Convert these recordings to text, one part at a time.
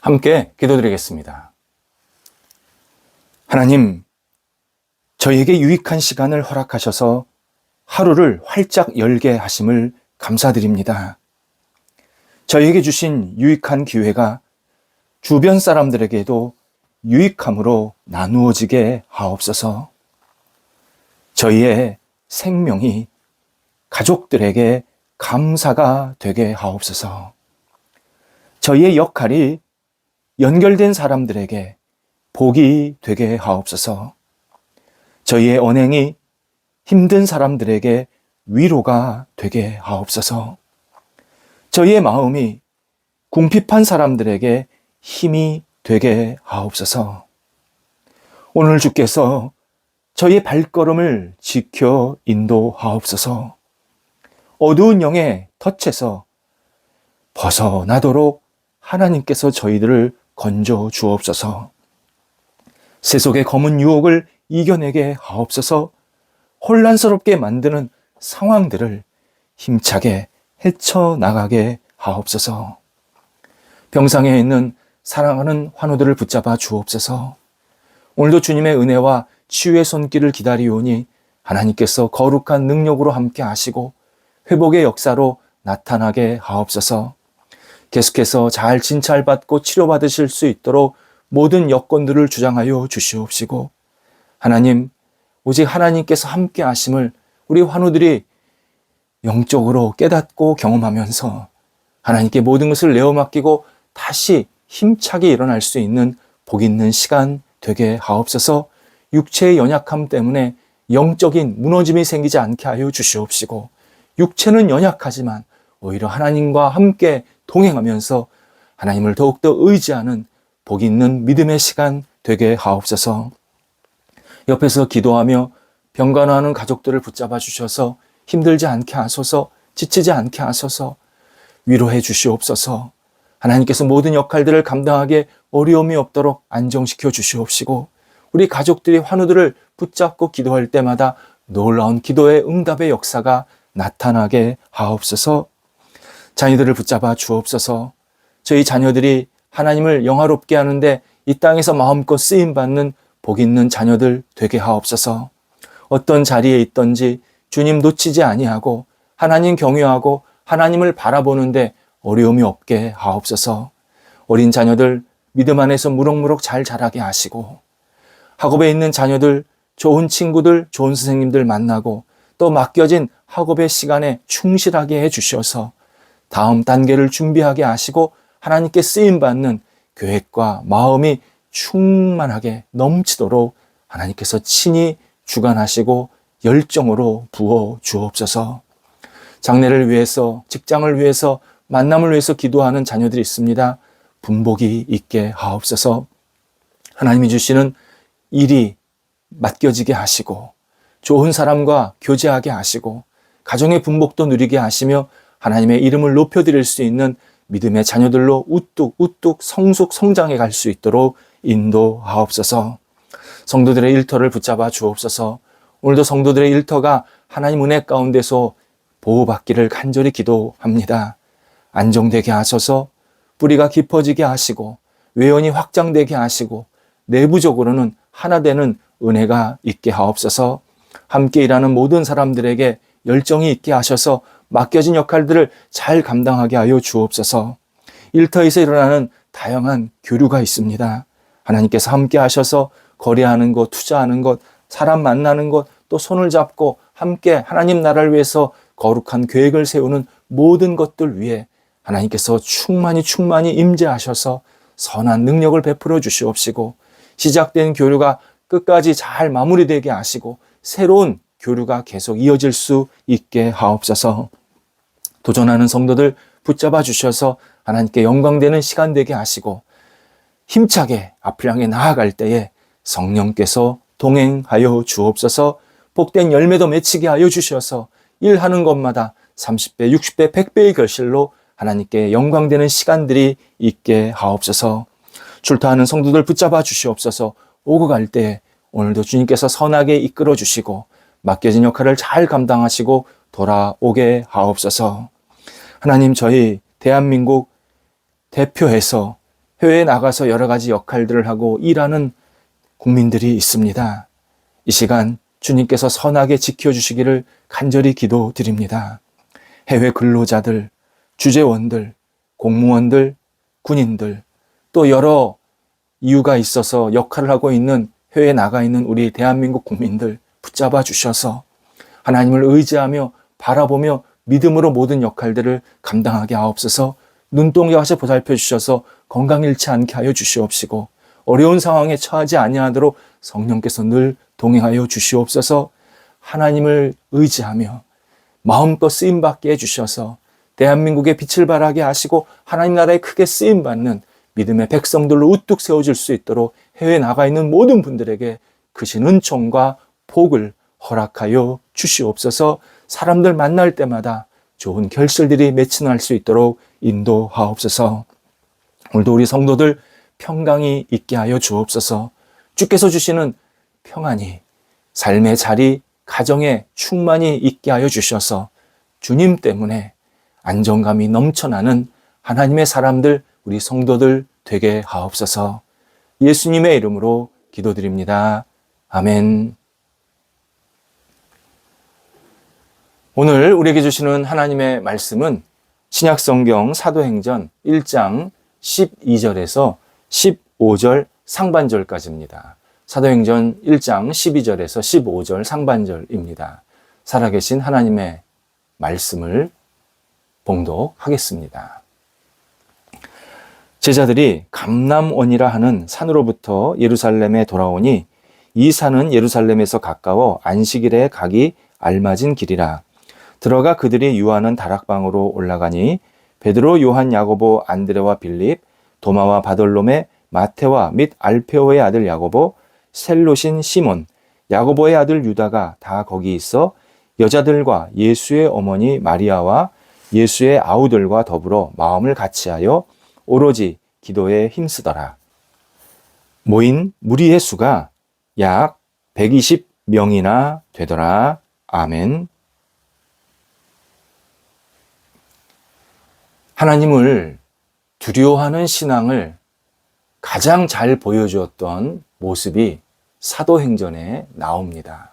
함께 기도드리겠습니다. 하나님, 저희에게 유익한 시간을 허락하셔서 하루를 활짝 열게 하심을 감사드립니다. 저희에게 주신 유익한 기회가 주변 사람들에게도 유익함으로 나누어지게 하옵소서. 저희의 생명이 가족들에게 감사가 되게 하옵소서. 저희의 역할이 연결된 사람들에게 복이 되게 하옵소서. 저희의 언행이 힘든 사람들에게 위로가 되게 하옵소서. 저희의 마음이 궁핍한 사람들에게 힘이 되게 하옵소서. 오늘 주께서 저희의 발걸음을 지켜 인도하옵소서. 어두운 영의 덫에서 벗어나도록 하나님께서 저희들을 건져 주옵소서. 세속의 검은 유혹을 이겨내게 하옵소서. 혼란스럽게 만드는 상황들을 힘차게 헤쳐나가게 하옵소서. 병상에 있는 사랑하는 환우들을 붙잡아 주옵소서. 오늘도 주님의 은혜와 치유의 손길을 기다리오니 하나님께서 거룩한 능력으로 함께 하시고 회복의 역사로 나타나게 하옵소서. 계속해서 잘 진찰받고 치료받으실 수 있도록 모든 여건들을 주장하여 주시옵시고, 하나님, 오직 하나님께서 함께 하심을 우리 환우들이 영적으로 깨닫고 경험하면서 하나님께 모든 것을 내어 맡기고 다시 힘차게 일어날 수 있는 복 있는 시간 되게 하옵소서. 육체의 연약함 때문에 영적인 무너짐이 생기지 않게 하여 주시옵시고, 육체는 연약하지만 오히려 하나님과 함께 동행하면서 하나님을 더욱더 의지하는 복 있는 믿음의 시간 되게 하옵소서. 옆에서 기도하며 병간호하는 가족들을 붙잡아 주셔서 힘들지 않게 하소서, 지치지 않게 하소서, 위로해 주시옵소서. 하나님께서 모든 역할들을 감당하기에 어려움이 없도록 안정시켜 주시옵시고, 우리 가족들이 환우들을 붙잡고 기도할 때마다 놀라운 기도의 응답의 역사가 나타나게 하옵소서. 자녀들을 붙잡아 주옵소서. 저희 자녀들이 하나님을 영화롭게 하는데 이 땅에서 마음껏 쓰임받는 복 있는 자녀들 되게 하옵소서. 어떤 자리에 있든지 주님 놓치지 아니하고 하나님 경외하고 하나님을 바라보는데 어려움이 없게 하옵소서. 어린 자녀들 믿음 안에서 무럭무럭 잘 자라게 하시고, 학업에 있는 자녀들 좋은 친구들, 좋은 선생님들 만나고 또 맡겨진 학업의 시간에 충실하게 해주셔서 다음 단계를 준비하게 하시고 하나님께 쓰임받는 계획과 마음이 충만하게 넘치도록 하나님께서 친히 주관하시고 열정으로 부어 주옵소서. 장래를 위해서, 직장을 위해서, 만남을 위해서 기도하는 자녀들이 있습니다. 분복이 있게 하옵소서. 하나님이 주시는 일이 맡겨지게 하시고 좋은 사람과 교제하게 하시고 가정의 분복도 누리게 하시며 하나님의 이름을 높여드릴 수 있는 믿음의 자녀들로 우뚝 성장해 갈 수 있도록 인도하옵소서. 성도들의 일터를 붙잡아 주옵소서. 오늘도 성도들의 일터가 하나님 은혜 가운데서 보호받기를 간절히 기도합니다. 안정되게 하셔서 뿌리가 깊어지게 하시고 외연이 확장되게 하시고 내부적으로는 하나 되는 은혜가 있게 하옵소서. 함께 일하는 모든 사람들에게 열정이 있게 하셔서 맡겨진 역할들을 잘 감당하게 하여 주옵소서. 일터에서 일어나는 다양한 교류가 있습니다. 하나님께서 함께 하셔서 거래하는 것, 투자하는 것, 사람 만나는 것, 또 손을 잡고 함께 하나님 나라를 위해서 거룩한 계획을 세우는 모든 것들 위해 하나님께서 충만히 임재하셔서 선한 능력을 베풀어 주시옵시고, 시작된 교류가 끝까지 잘 마무리되게 하시고 새로운 교류가 계속 이어질 수 있게 하옵소서. 도전하는 성도들 붙잡아 주셔서 하나님께 영광되는 시간 되게 하시고 힘차게 앞을 향해 나아갈 때에 성령께서 동행하여 주옵소서. 복된 열매도 맺히게 하여 주셔서 일하는 것마다 30배, 60배, 100배의 결실로 하나님께 영광되는 시간들이 있게 하옵소서. 출타하는 성도들 붙잡아 주시옵소서. 오고 갈 때 오늘도 주님께서 선하게 이끌어 주시고 맡겨진 역할을 잘 감당하시고 돌아오게 하옵소서. 하나님, 저희 대한민국 대표해서 해외에 나가서 여러 가지 역할들을 하고 일하는 국민들이 있습니다. 이 시간 주님께서 선하게 지켜주시기를 간절히 기도드립니다. 해외 근로자들, 주재원들, 공무원들, 군인들, 또 여러 이유가 있어서 역할을 하고 있는 해외에 나가 있는 우리 대한민국 국민들 붙잡아 주셔서 하나님을 의지하며 바라보며 믿음으로 모든 역할들을 감당하게 하옵소서. 눈동자같이 보살펴 주셔서 건강 잃지 않게 하여 주시옵시고 어려운 상황에 처하지 아니하도록 성령께서 늘 동행하여 주시옵소서. 하나님을 의지하며 마음껏 쓰임받게 해주셔서 대한민국의 빛을 발하게 하시고 하나님 나라에 크게 쓰임받는 믿음의 백성들로 우뚝 세워질 수 있도록 해외에 나가 있는 모든 분들에게 크신 은총과 복을 허락하여 주시옵소서. 사람들 만날 때마다 좋은 결실들이 맺혀날 수 있도록 인도하옵소서. 오늘도 우리 성도들 평강이 있게 하여 주옵소서. 주께서 주시는 평안이 삶의 자리, 가정에 충만히 있게 하여 주셔서 주님 때문에 안정감이 넘쳐나는 하나님의 사람들, 우리 성도들 되게 하옵소서. 예수님의 이름으로 기도드립니다. 아멘. 오늘 우리에게 주시는 하나님의 말씀은 신약성경 사도행전 1장 12절에서 15절 상반절까지입니다. 사도행전 1장 12절에서 15절 상반절입니다. 살아계신 하나님의 말씀을 봉독하겠습니다. 제자들이 감람원이라 하는 산으로부터 예루살렘에 돌아오니 이 산은 예루살렘에서 가까워 안식일에 가기 알맞은 길이라. 들어가 그들이 유하는 다락방으로 올라가니 베드로, 요한, 야고보, 안드레와 빌립, 도마와 바돌로메, 마테와 및 알페오의 아들 야고보, 셀롯인 시몬, 야고보의 아들 유다가 다 거기 있어 여자들과 예수의 어머니 마리아와 예수의 아우들과 더불어 마음을 같이하여 오로지 기도에 힘쓰더라. 모인 무리의 수가 약 120명이나 되더라. 아멘. 하나님을 두려워하는 신앙을 가장 잘 보여주었던 모습이 사도행전에 나옵니다.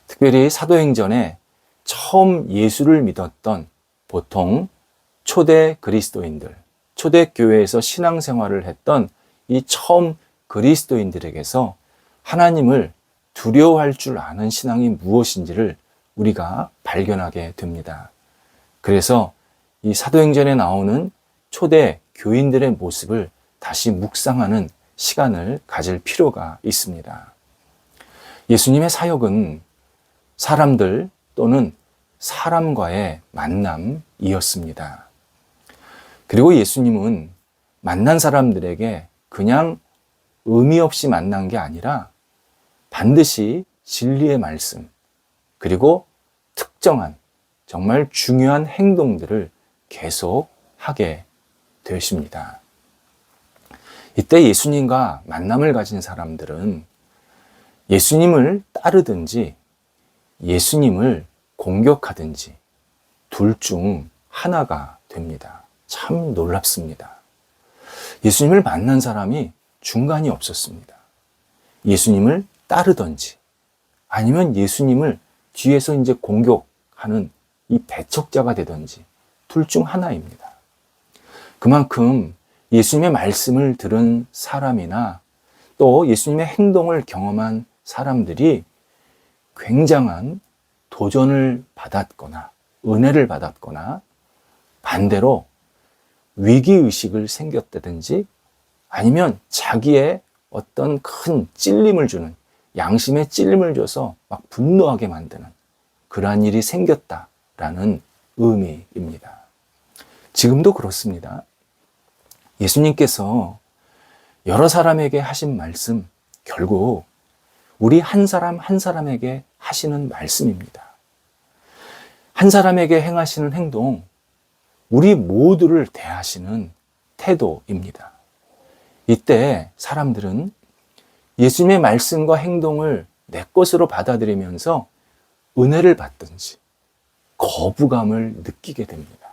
특별히 사도행전에 처음 예수를 믿었던 보통 초대 그리스도인들, 초대교회에서 신앙생활을 했던 이 처음 그리스도인들에게서 하나님을 두려워할 줄 아는 신앙이 무엇인지를 우리가 발견하게 됩니다. 그래서 이 사도행전에 나오는 초대 교인들의 모습을 다시 묵상하는 시간을 가질 필요가 있습니다. 예수님의 사역은 사람들 또는 사람과의 만남이었습니다. 그리고 예수님은 만난 사람들에게 그냥 의미 없이 만난 게 아니라 반드시 진리의 말씀, 그리고 특정한 정말 중요한 행동들을 계속 하게 되십니다. 이때 예수님과 만남을 가진 사람들은 예수님을 따르든지 예수님을 공격하든지 둘 중 하나가 됩니다. 참 놀랍습니다. 예수님을 만난 사람이 중간이 없었습니다. 예수님을 따르든지 아니면 예수님을 뒤에서 이제 공격하는 이 배척자가 되든지 둘 중 하나입니다. 그만큼 예수님의 말씀을 들은 사람이나 또 예수님의 행동을 경험한 사람들이 굉장한 도전을 받았거나 은혜를 받았거나 반대로 위기의식을 생겼다든지 아니면 자기의 어떤 큰 찔림을 주는 양심에 찔림을 줘서 막 분노하게 만드는 그러한 일이 생겼다라는 의미입니다. 지금도 그렇습니다. 예수님께서 여러 사람에게 하신 말씀, 결국 우리 한 사람 한 사람에게 하시는 말씀입니다. 한 사람에게 행하시는 행동, 우리 모두를 대하시는 태도입니다. 이때 사람들은 예수님의 말씀과 행동을 내 것으로 받아들이면서 은혜를 받든지 거부감을 느끼게 됩니다.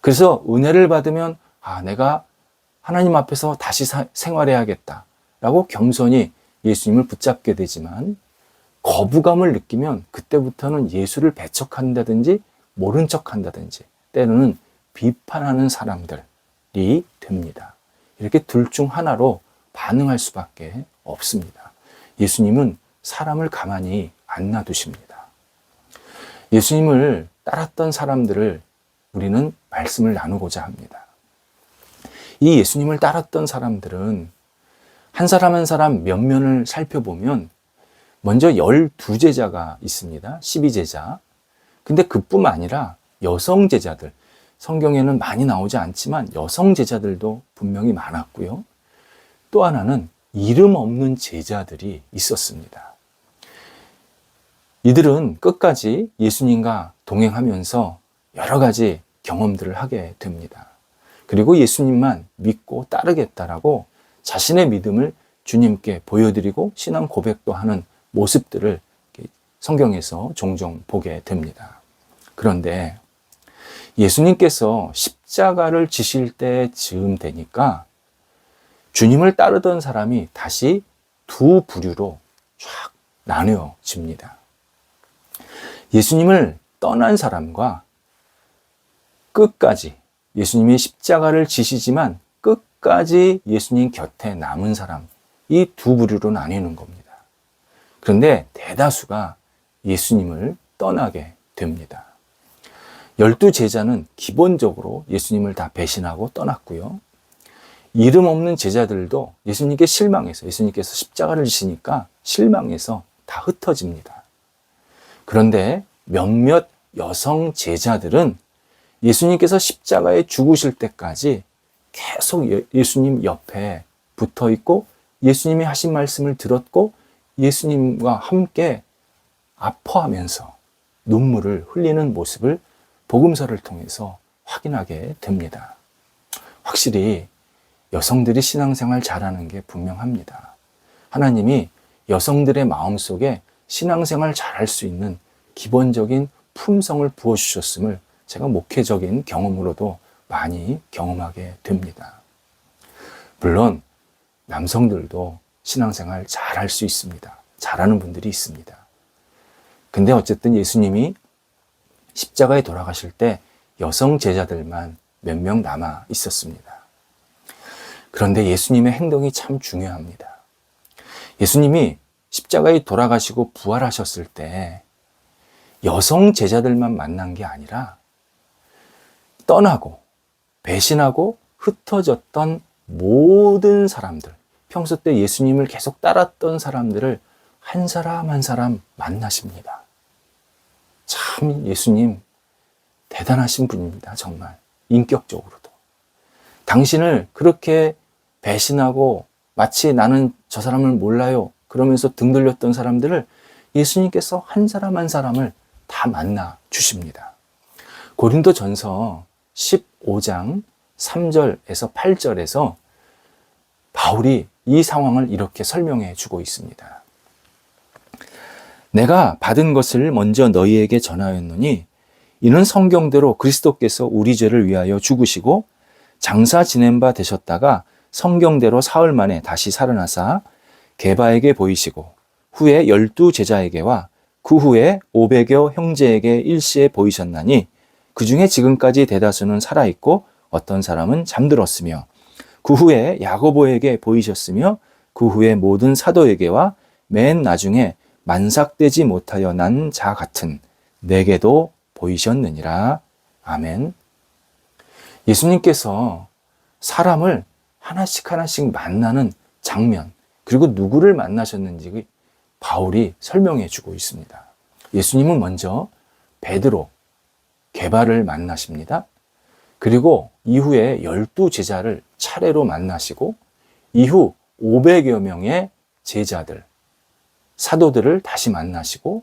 그래서 은혜를 받으면 내가 하나님 앞에서 다시 생활해야겠다라고 겸손히 예수님을 붙잡게 되지만 거부감을 느끼면 그때부터는 예수를 배척한다든지 모른 척한다든지 때로는 비판하는 사람들이 됩니다. 이렇게 둘 중 하나로 반응할 수밖에 없습니다. 예수님은 사람을 가만히 안 놔두십니다. 예수님을 따랐던 사람들을 우리는 말씀을 나누고자 합니다. 이 예수님을 따랐던 사람들은 한 사람 한 사람 면면을 살펴보면 먼저 12제자가 있습니다. 12제자. 근데 그뿐만 아니라 여성 제자들, 성경에는 많이 나오지 않지만 여성 제자들도 분명히 많았고요. 또 하나는 이름 없는 제자들이 있었습니다. 이들은 끝까지 예수님과 동행하면서 여러 가지 경험들을 하게 됩니다. 그리고 예수님만 믿고 따르겠다라고 자신의 믿음을 주님께 보여드리고 신앙 고백도 하는 모습들을 성경에서 종종 보게 됩니다. 그런데 예수님께서 십자가를 지실 때 즈음 되니까 주님을 따르던 사람이 다시 두 부류로 쫙 나뉘어집니다. 예수님을 떠난 사람과 끝까지 예수님이 십자가를 지시지만 끝까지 예수님 곁에 남은 사람, 이 두 부류로 나뉘는 겁니다. 그런데 대다수가 예수님을 떠나게 됩니다. 12제자는 기본적으로 예수님을 다 배신하고 떠났고요. 이름 없는 제자들도 예수님께 실망해서 예수님께서 십자가를 지시니까 실망해서 다 흩어집니다. 그런데 몇몇 여성 제자들은 예수님께서 십자가에 죽으실 때까지 계속 예수님 옆에 붙어 있고 예수님이 하신 말씀을 들었고 예수님과 함께 아파하면서 눈물을 흘리는 모습을 복음서를 통해서 확인하게 됩니다. 확실히 여성들이 신앙생활 잘하는 게 분명합니다. 하나님이 여성들의 마음속에 신앙생활 잘할 수 있는 기본적인 품성을 부어주셨음을 제가 목회적인 경험으로도 많이 경험하게 됩니다. 물론 남성들도 신앙생활 잘할 수 있습니다. 잘하는 분들이 있습니다. 근데 어쨌든 예수님이 십자가에 돌아가실 때 여성 제자들만 몇 명 남아 있었습니다. 그런데 예수님의 행동이 참 중요합니다. 예수님이 십자가에 돌아가시고 부활하셨을 때 여성 제자들만 만난 게 아니라 떠나고 배신하고 흩어졌던 모든 사람들, 평소 때 예수님을 계속 따랐던 사람들을 한 사람 한 사람 만나십니다. 참 예수님 대단하신 분입니다. 정말 인격적으로도. 당신을 그렇게 배신하고 마치 나는 저 사람을 몰라요 그러면서 등 돌렸던 사람들을 예수님께서 한 사람 한 사람을 다 만나 주십니다. 고린도전서 15장 3절에서 8절에서 바울이 이 상황을 이렇게 설명해 주고 있습니다. 내가 받은 것을 먼저 너희에게 전하였노니 이는 성경대로 그리스도께서 우리 죄를 위하여 죽으시고 장사 지낸 바 되셨다가 성경대로 사흘 만에 다시 살아나사 게바에게 보이시고 후에 12제자에게와 그 후에 500여 형제에게 일시에 보이셨나니 그 중에 지금까지 대다수는 살아있고 어떤 사람은 잠들었으며 그 후에 야고보에게 보이셨으며 그 후에 모든 사도에게와 맨 나중에 만삭되지 못하여 난 자 같은 내게도 보이셨느니라. 아멘. 예수님께서 사람을 하나씩 하나씩 만나는 장면, 그리고 누구를 만나셨는지 바울이 설명해 주고 있습니다. 예수님은 먼저 베드로, 게바를 만나십니다. 그리고 이후에 12제자를 차례로 만나시고 이후 500여 명의 제자들, 사도들을 다시 만나시고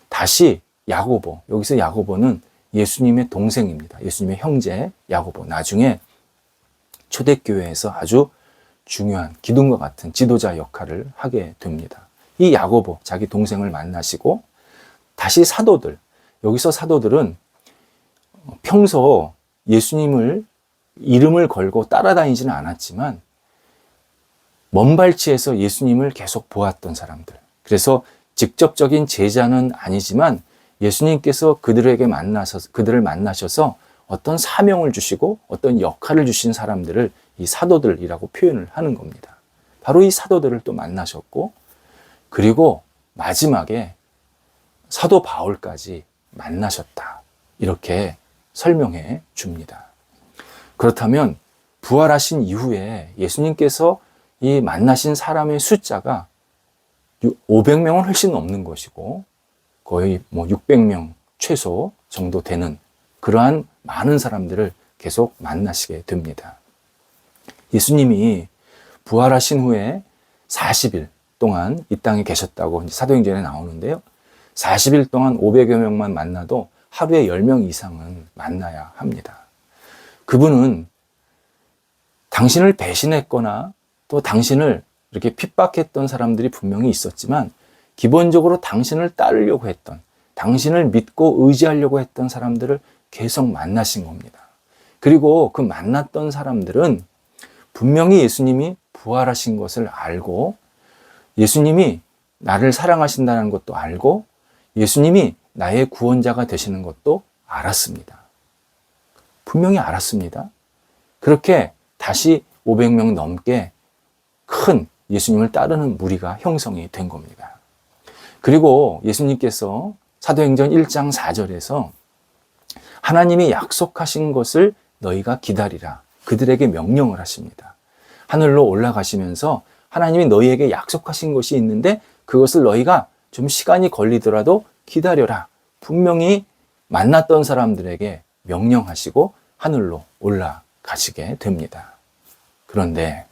다시 야고보, 여기서 야고보는 예수님의 동생입니다. 예수님의 형제 야고보. 나중에 초대교회에서 아주 중요한 기둥과 같은 지도자 역할을 하게 됩니다. 이 야고보, 자기 동생을 만나시고 다시 사도들, 여기서 사도들은 평소 예수님을 이름을 걸고 따라다니지는 않았지만 먼 발치에서 예수님을 계속 보았던 사람들. 그래서 직접적인 제자는 아니지만 예수님께서 그들을 만나셔서 어떤 사명을 주시고 어떤 역할을 주신 사람들을 이 사도들이라고 표현을 하는 겁니다. 바로 이 사도들을 또 만나셨고, 그리고 마지막에 사도 바울까지 만나셨다. 이렇게 설명해 줍니다. 그렇다면 부활하신 이후에 예수님께서 이 만나신 사람의 숫자가 500명은 훨씬 넘는 것이고 거의 600명 최소 정도 되는 그러한 많은 사람들을 계속 만나시게 됩니다. 예수님이 부활하신 후에 40일 동안 이 땅에 계셨다고 사도행전에 나오는데요. 40일 동안 500여 명만 만나도 하루에 10명 이상은 만나야 합니다. 그분은 당신을 배신했거나 또 당신을 이렇게 핍박했던 사람들이 분명히 있었지만 기본적으로 당신을 따르려고 했던, 당신을 믿고 의지하려고 했던 사람들을 계속 만나신 겁니다. 그리고 그 만났던 사람들은 분명히 예수님이 부활하신 것을 알고 예수님이 나를 사랑하신다는 것도 알고 예수님이 나의 구원자가 되시는 것도 알았습니다. 분명히 알았습니다. 그렇게 다시 500명 넘게 큰 예수님을 따르는 무리가 형성이 된 겁니다. 그리고 예수님께서 사도행전 1장 4절에서 하나님이 약속하신 것을 너희가 기다리라. 그들에게 명령을 하십니다. 하늘로 올라가시면서 하나님이 너희에게 약속하신 것이 있는데 그것을 너희가 좀 시간이 걸리더라도 기다려라. 분명히 만났던 사람들에게 명령하시고 하늘로 올라가시게 됩니다. 그런데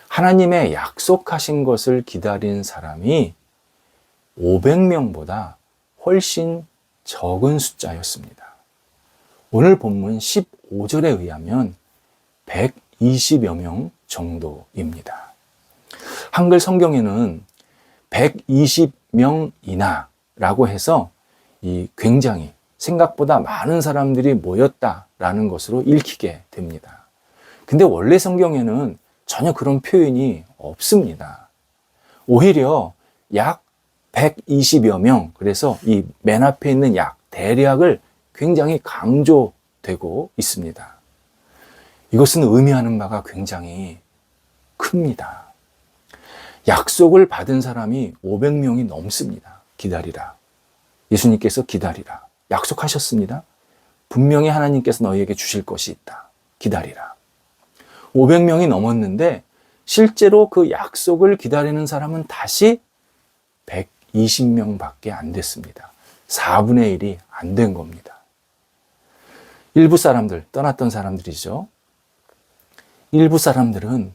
하나님의 약속하신 것을 기다린 사람이 500명보다 훨씬 적은 숫자였습니다. 오늘 본문 15절에 의하면 120여 명 정도입니다. 한글 성경에는 120명이나 라고 해서 굉장히 생각보다 많은 사람들이 모였다라는 것으로 읽히게 됩니다. 근데 원래 성경에는 전혀 그런 표현이 없습니다. 오히려 약 120여 명, 그래서 이 맨 앞에 있는 약, 대략을 굉장히 강조되고 있습니다. 이것은 의미하는 바가 굉장히 큽니다. 약속을 받은 사람이 500명이 넘습니다. 기다리라. 예수님께서 기다리라. 약속하셨습니다. 분명히 하나님께서 너희에게 주실 것이 있다. 기다리라. 500명이 넘었는데 실제로 그 약속을 기다리는 사람은 다시 120명밖에 안 됐습니다. 4분의 1이 안 된 겁니다. 일부 사람들, 떠났던 사람들이죠. 일부 사람들은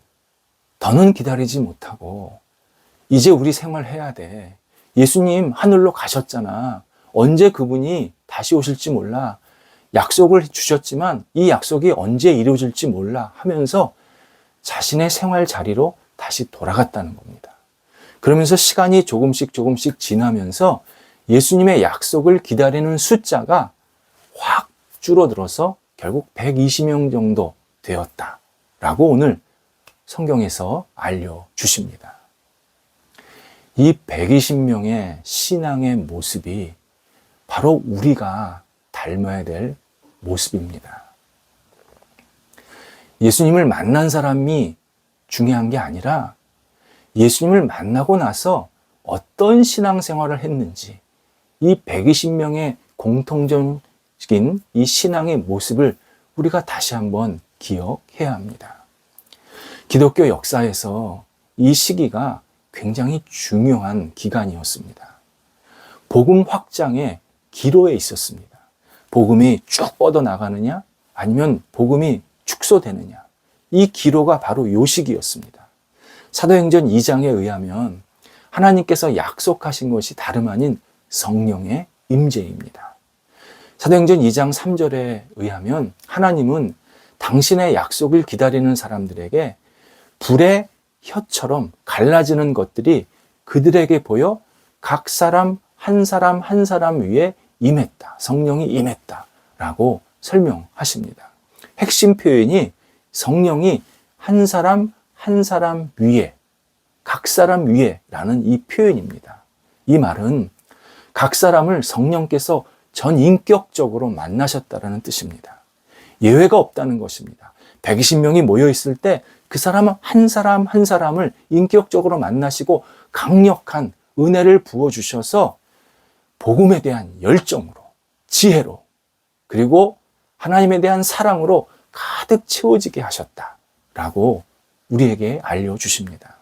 더는 기다리지 못하고 이제 우리 생활해야 돼. 예수님 하늘로 가셨잖아. 언제 그분이 다시 오실지 몰라. 약속을 주셨지만 이 약속이 언제 이루어질지 몰라 하면서 자신의 생활 자리로 다시 돌아갔다는 겁니다. 그러면서 시간이 조금씩 지나면서 예수님의 약속을 기다리는 숫자가 확 줄어들어서 결국 120명 정도 되었다라고 오늘 성경에서 알려주십니다. 이 120명의 신앙의 모습이 바로 우리가 닮아야 될 모습입니다. 예수님을 만난 사람이 중요한 게 아니라 예수님을 만나고 나서 어떤 신앙생활을 했는지 이 120명의 공통적인 이 신앙의 모습을 우리가 다시 한번 기억해야 합니다. 기독교 역사에서 이 시기가 굉장히 중요한 기간이었습니다. 복음 확장의 기로에 있었습니다. 복음이 쭉 뻗어나가느냐 아니면 복음이 축소되느냐, 이 기로가 바로 이 시기였습니다. 사도행전 2장에 의하면 하나님께서 약속하신 것이 다름 아닌 성령의 임재입니다. 사도행전 2장 3절에 의하면 하나님은 당신의 약속을 기다리는 사람들에게 불의 혀처럼 갈라지는 것들이 그들에게 보여 각 사람 한 사람 위에 임했다. 성령이 임했다. 라고 설명하십니다. 핵심 표현이 성령이 한 사람 한 사람 위에, 각 사람 위에 라는 이 표현입니다. 이 말은 각 사람을 성령께서 전인격적으로 만나셨다는 뜻입니다. 예외가 없다는 것입니다. 120명이 모여 있을 때 그 사람 한 사람을 인격적으로 만나시고 강력한 은혜를 부어주셔서 복음에 대한 열정으로, 지혜로, 그리고 하나님에 대한 사랑으로 가득 채워지게 하셨다라고 우리에게 알려주십니다.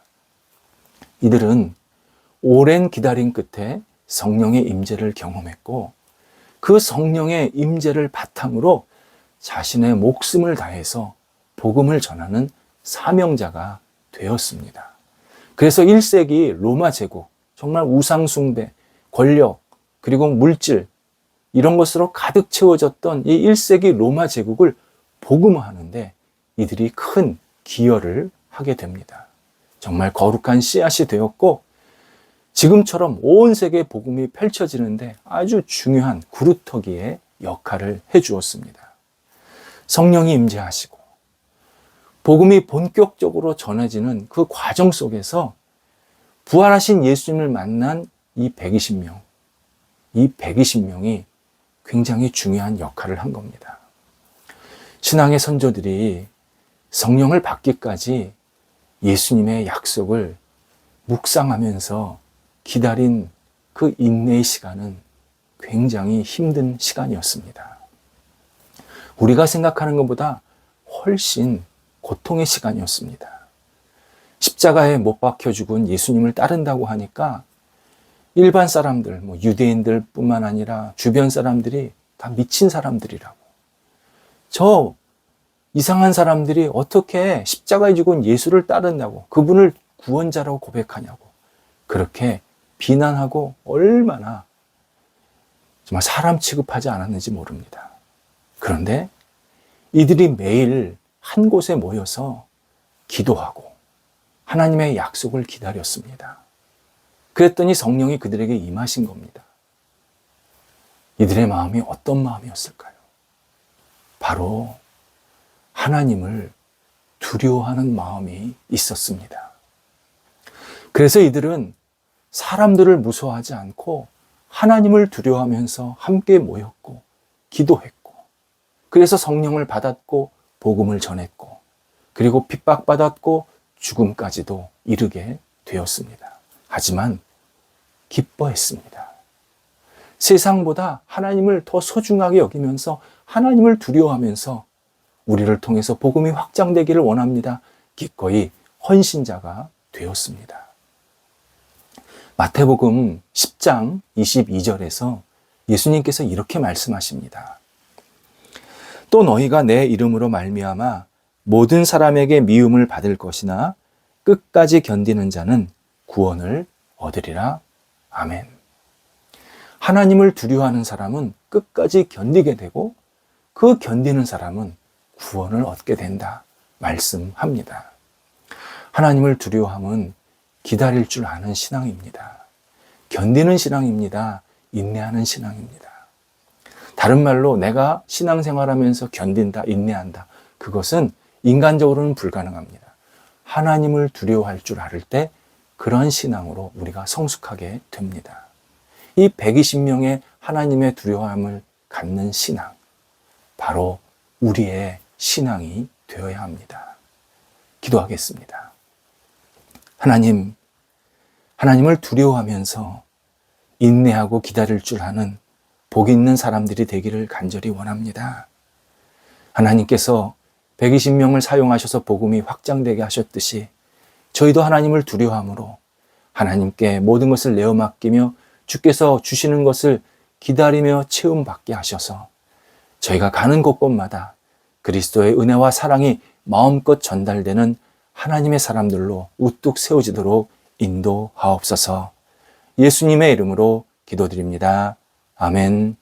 이들은 오랜 기다림 끝에 성령의 임재를 경험했고 그 성령의 임재를 바탕으로 자신의 목숨을 다해서 복음을 전하는 사명자가 되었습니다. 그래서 1세기 로마 제국, 정말 우상 숭배, 권력, 그리고 물질 이런 것으로 가득 채워졌던 이 1세기 로마 제국을 복음화하는데 이들이 큰 기여를 하게 됩니다. 정말 거룩한 씨앗이 되었고 지금처럼 온 세계 복음이 펼쳐지는데 아주 중요한 구루터기의 역할을 해주었습니다. 성령이 임재하시고 복음이 본격적으로 전해지는 그 과정 속에서 부활하신 예수님을 만난 이 120명이 굉장히 중요한 역할을 한 겁니다. 신앙의 선조들이 성령을 받기까지 예수님의 약속을 묵상하면서 기다린 그 인내의 시간은 굉장히 힘든 시간이었습니다. 우리가 생각하는 것보다 훨씬 고통의 시간이었습니다. 십자가에 못 박혀 죽은 예수님을 따른다고 하니까 일반 사람들, 유대인들 뿐만 아니라 주변 사람들이 다 미친 사람들이라고. 저 이상한 사람들이 어떻게 십자가에 죽은 예수를 따른다고, 그분을 구원자라고 고백하냐고. 그렇게 비난하고 얼마나 정말 사람 취급하지 않았는지 모릅니다. 그런데 이들이 매일 한 곳에 모여서 기도하고 하나님의 약속을 기다렸습니다. 그랬더니 성령이 그들에게 임하신 겁니다. 이들의 마음이 어떤 마음이었을까요? 바로 하나님을 두려워하는 마음이 있었습니다. 그래서 이들은 사람들을 무서워하지 않고 하나님을 두려워하면서 함께 모였고 기도했고 그래서 성령을 받았고 복음을 전했고 그리고 핍박받았고 죽음까지도 이르게 되었습니다. 하지만 기뻐했습니다. 세상보다 하나님을 더 소중하게 여기면서 하나님을 두려워하면서 우리를 통해서 복음이 확장되기를 원합니다. 기꺼이 헌신자가 되었습니다. 마태복음 10장 22절에서 예수님께서 이렇게 말씀하십니다. 또 너희가 내 이름으로 말미암아 모든 사람에게 미움을 받을 것이나 끝까지 견디는 자는 구원을 얻으리라. 아멘. 하나님을 두려워하는 사람은 끝까지 견디게 되고 그 견디는 사람은 구원을 얻게 된다 말씀합니다. 하나님을 두려워함은 기다릴 줄 아는 신앙입니다. 견디는 신앙입니다. 인내하는 신앙입니다. 다른 말로 내가 신앙생활하면서 견딘다, 인내한다. 그것은 인간적으로는 불가능합니다. 하나님을 두려워할 줄 알을 때 그런 신앙으로 우리가 성숙하게 됩니다. 이 120명의 하나님의 두려움을 갖는 신앙, 바로 우리의 신앙이 되어야 합니다. 기도하겠습니다. 하나님을 두려워하면서 인내하고 기다릴 줄 아는 복 있는 사람들이 되기를 간절히 원합니다. 하나님께서 120명을 사용하셔서 복음이 확장되게 하셨듯이 저희도 하나님을 두려워함으로 하나님께 모든 것을 내어 맡기며 주께서 주시는 것을 기다리며 체험받게 하셔서 저희가 가는 곳곳마다 그리스도의 은혜와 사랑이 마음껏 전달되는 하나님의 사람들로 우뚝 세워지도록 인도하옵소서. 예수님의 이름으로 기도드립니다. 아멘.